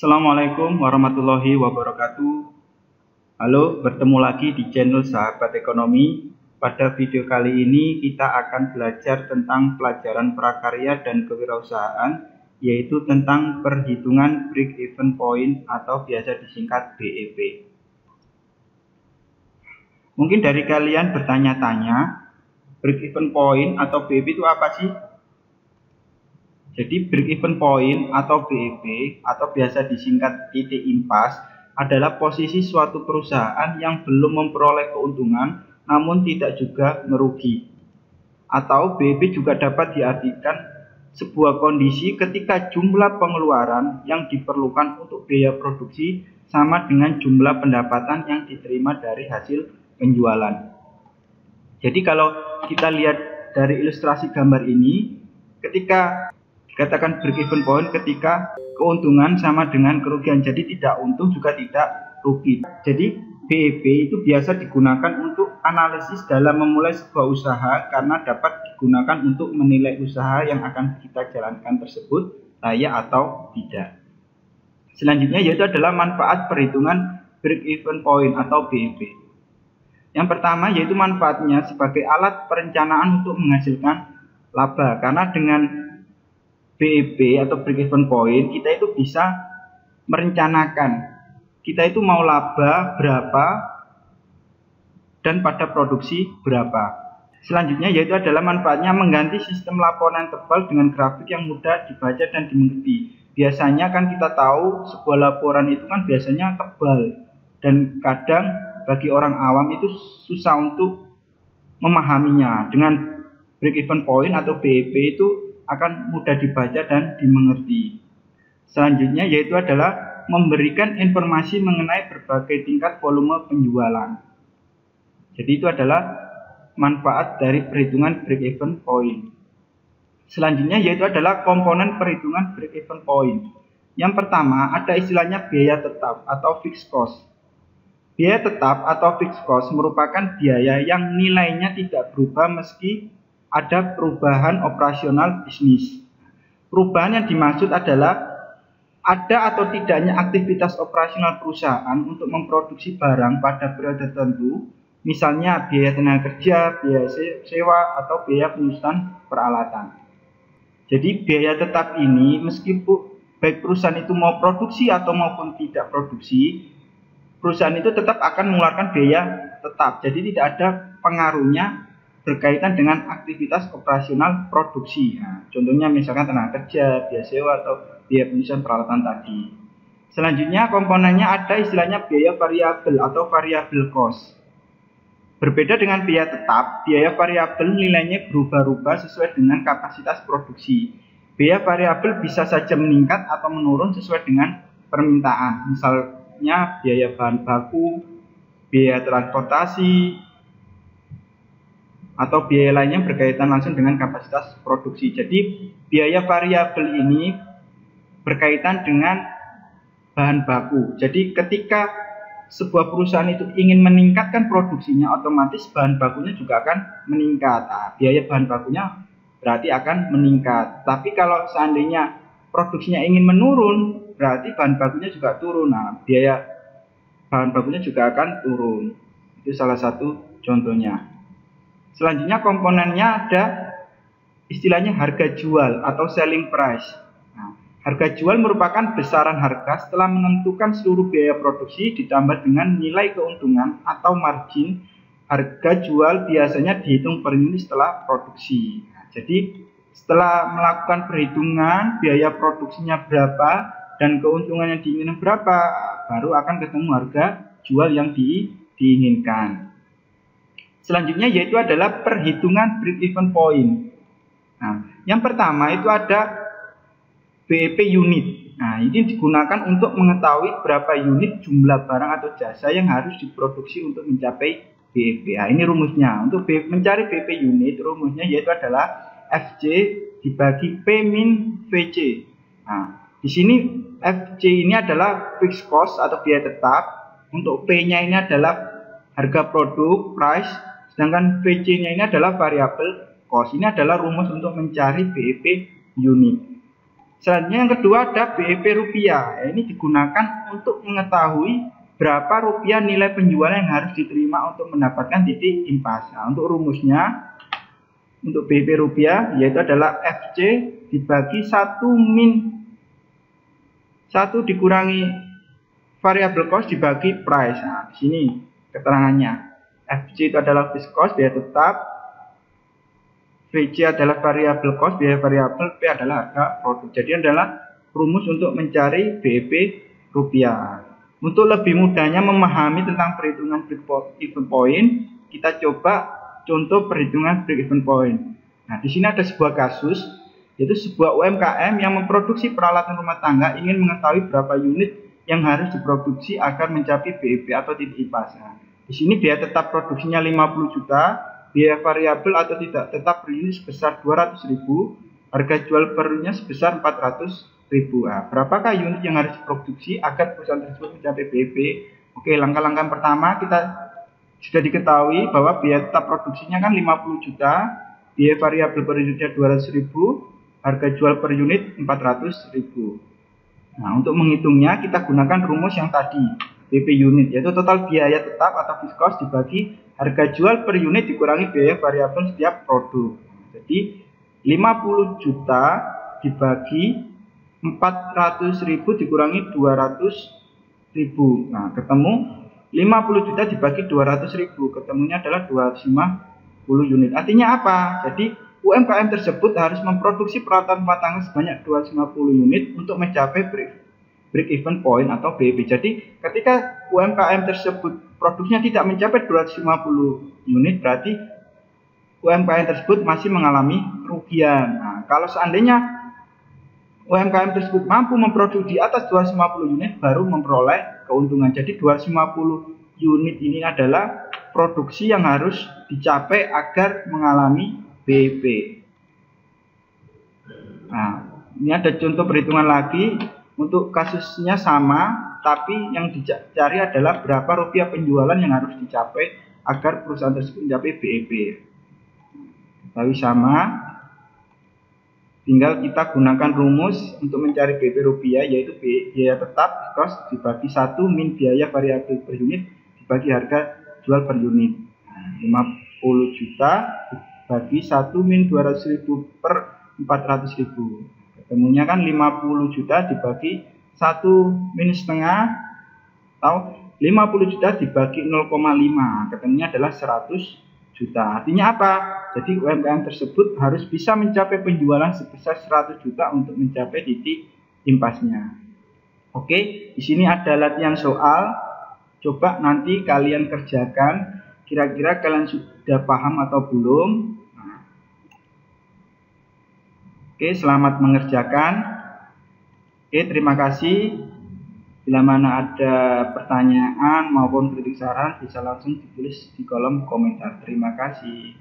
Assalamualaikum warahmatullahi wabarakatuh. Halo, bertemu lagi di channel Sahabat Ekonomi. Pada video kali ini kita akan belajar tentang pelajaran prakarya dan kewirausahaan, yaitu tentang perhitungan break-even point atau biasa disingkat BEP. Mungkin dari kalian bertanya-tanya, break-even point atau BEP itu apa sih? Jadi break-even point atau BEP atau biasa disingkat titik impas adalah posisi suatu perusahaan yang belum memperoleh keuntungan namun tidak juga merugi. Atau BEP juga dapat diartikan sebuah kondisi ketika jumlah pengeluaran yang diperlukan untuk biaya produksi sama dengan jumlah pendapatan yang diterima dari hasil penjualan. Jadi kalau kita lihat dari ilustrasi gambar ini, ketika dikatakan break-even point ketika keuntungan sama dengan kerugian, jadi tidak untung juga tidak rugi. Jadi BEP itu biasa digunakan untuk analisis dalam memulai sebuah usaha karena dapat digunakan untuk menilai usaha yang akan kita jalankan tersebut layak atau tidak. Selanjutnya yaitu adalah manfaat perhitungan break-even point atau BEP. Yang pertama yaitu manfaatnya sebagai alat perencanaan untuk menghasilkan laba, karena dengan BEP atau break-even point kita itu bisa merencanakan kita itu mau laba berapa dan pada produksi berapa. Selanjutnya yaitu adalah manfaatnya mengganti sistem laporan tebal dengan grafik yang mudah dibaca dan dimengerti. Biasanya kan kita tahu sebuah laporan itu kan biasanya tebal dan kadang bagi orang awam itu susah untuk memahaminya. Dengan break-even point atau BEP itu akan mudah dibaca dan dimengerti. Selanjutnya yaitu adalah memberikan informasi mengenai berbagai tingkat volume penjualan. Jadi itu adalah manfaat dari perhitungan break-even point. Selanjutnya yaitu adalah komponen perhitungan break-even point. Yang pertama ada istilahnya biaya tetap atau fixed cost. Biaya tetap atau fixed cost merupakan biaya yang nilainya tidak berubah meski ada perubahan operasional bisnis. Perubahan yang dimaksud adalah ada atau tidaknya aktivitas operasional perusahaan untuk memproduksi barang pada periode tertentu, misalnya biaya tenaga kerja, biaya sewa, atau biaya penyusunan peralatan. Jadi biaya tetap ini meskipun baik perusahaan itu mau produksi atau maupun tidak produksi, perusahaan itu tetap akan mengeluarkan biaya tetap. Jadi tidak ada pengaruhnya berkaitan dengan aktivitas operasional produksi. Nah, contohnya misalkan tenaga kerja, biaya sewa, atau biaya penyusunan peralatan tadi. Selanjutnya komponennya ada istilahnya biaya variabel atau variable cost. Berbeda dengan biaya tetap, biaya variabel nilainya berubah-ubah sesuai dengan kapasitas produksi. Biaya variabel bisa saja meningkat atau menurun sesuai dengan permintaan. Misalnya biaya bahan baku, biaya transportasi, atau biaya lainnya berkaitan langsung dengan kapasitas produksi. Jadi biaya variabel ini berkaitan dengan bahan baku. Jadi ketika sebuah perusahaan itu ingin meningkatkan produksinya, otomatis bahan bakunya juga akan meningkat. Nah, biaya bahan bakunya berarti akan meningkat. Tapi kalau seandainya produksinya ingin menurun, berarti bahan bakunya juga turun. Nah, biaya bahan bakunya juga akan turun. Itu salah satu contohnya. Selanjutnya komponennya ada istilahnya harga jual atau selling price. Nah, harga jual merupakan besaran harga setelah menentukan seluruh biaya produksi ditambah dengan nilai keuntungan atau margin. Harga jual biasanya dihitung per unit setelah produksi. Nah, jadi setelah melakukan perhitungan biaya produksinya berapa dan keuntungan yang diinginkan berapa, baru akan ketemu harga jual yang diinginkan. Selanjutnya yaitu adalah perhitungan break-even point. Nah, yang pertama itu ada BEP unit. Nah, ini digunakan untuk mengetahui berapa unit jumlah barang atau jasa yang harus diproduksi untuk mencapai BEP. Nah, ini rumusnya. Untuk mencari BEP unit, rumusnya yaitu adalah FC dibagi P min VC. Nah, di sini FC ini adalah fixed cost atau biaya tetap. Untuk P-nya ini adalah harga produk, price. Sedangkan VC-nya ini adalah variable cost. Ini adalah rumus untuk mencari BEP unit. Selanjutnya yang kedua ada BEP rupiah. Ini digunakan untuk mengetahui berapa rupiah nilai penjualan yang harus diterima untuk mendapatkan titik impas. Nah, untuk rumusnya untuk BEP rupiah yaitu adalah FC dibagi 1 min 1 dikurangi variable cost dibagi price. Nah, di sini keterangannya. FC itu adalah fixed cost, biaya tetap. VC adalah variable cost, biaya variabel, P adalah harga produk. Jadi adalah rumus untuk mencari BEP rupiah. Untuk lebih mudahnya memahami tentang perhitungan break-even point, kita coba contoh perhitungan break-even point. Nah, di sini ada sebuah kasus, yaitu sebuah UMKM yang memproduksi peralatan rumah tangga ingin mengetahui berapa unit yang harus diproduksi agar mencapai BEP atau titik impas. Nah, di sini biaya tetap produksinya 50 juta. Biaya variabel atau tidak tetap per unit sebesar 200.000, harga jual per unitnya sebesar 400.000. Nah, berapakah unit yang harus diproduksi agar perusahaan tersebut mencapai BEP? Oke, langkah-langkah pertama kita sudah diketahui bahwa biaya tetap produksinya kan 50 juta, biaya variabel per unitnya 200.000, harga jual per unit 400.000. Nah, untuk menghitungnya kita gunakan rumus yang tadi, BEP unit, yaitu total biaya tetap atau fixed cost dibagi harga jual per unit dikurangi biaya variabel setiap produk. Jadi 50 juta dibagi 400.000 dikurangi 200.000. Nah, ketemu 50 juta dibagi 200.000, ketemunya adalah 250 unit. Artinya apa? Jadi UMKM tersebut harus memproduksi peralatan rumah tangga sebanyak 250 unit untuk mencapai break-even point atau BEP. Jadi ketika UMKM tersebut produksinya tidak mencapai 250 unit, berarti UMKM tersebut masih mengalami kerugian. Nah, kalau seandainya UMKM tersebut mampu memproduksi di atas 250 unit, baru memperoleh keuntungan. Jadi 250 unit ini adalah produksi yang harus dicapai agar mengalami BEP. Nah, ini ada contoh perhitungan lagi. Untuk kasusnya sama, tapi yang dicari adalah berapa rupiah penjualan yang harus dicapai agar perusahaan tersebut mencapai BEP. Tapi sama, tinggal kita gunakan rumus untuk mencari BEP rupiah, yaitu biaya tetap cost dibagi 1 min biaya variabel per unit dibagi harga jual per unit. 50 juta dibagi 1 min 200.000 per 400.000. Ketemunya kan 50 juta dibagi 1 min setengah atau 50 juta dibagi 0,5. Ketemunya adalah 100 juta. Artinya apa? Jadi UMKM tersebut harus bisa mencapai penjualan sebesar 100 juta untuk mencapai titik impasnya. Oke, di sini ada latihan soal. Coba nanti kalian kerjakan. Kira-kira kalian sudah paham atau belum? Oke, selamat mengerjakan. Oke, terima kasih. Bila mana ada pertanyaan maupun kritik saran, bisa langsung ditulis di kolom komentar. Terima kasih.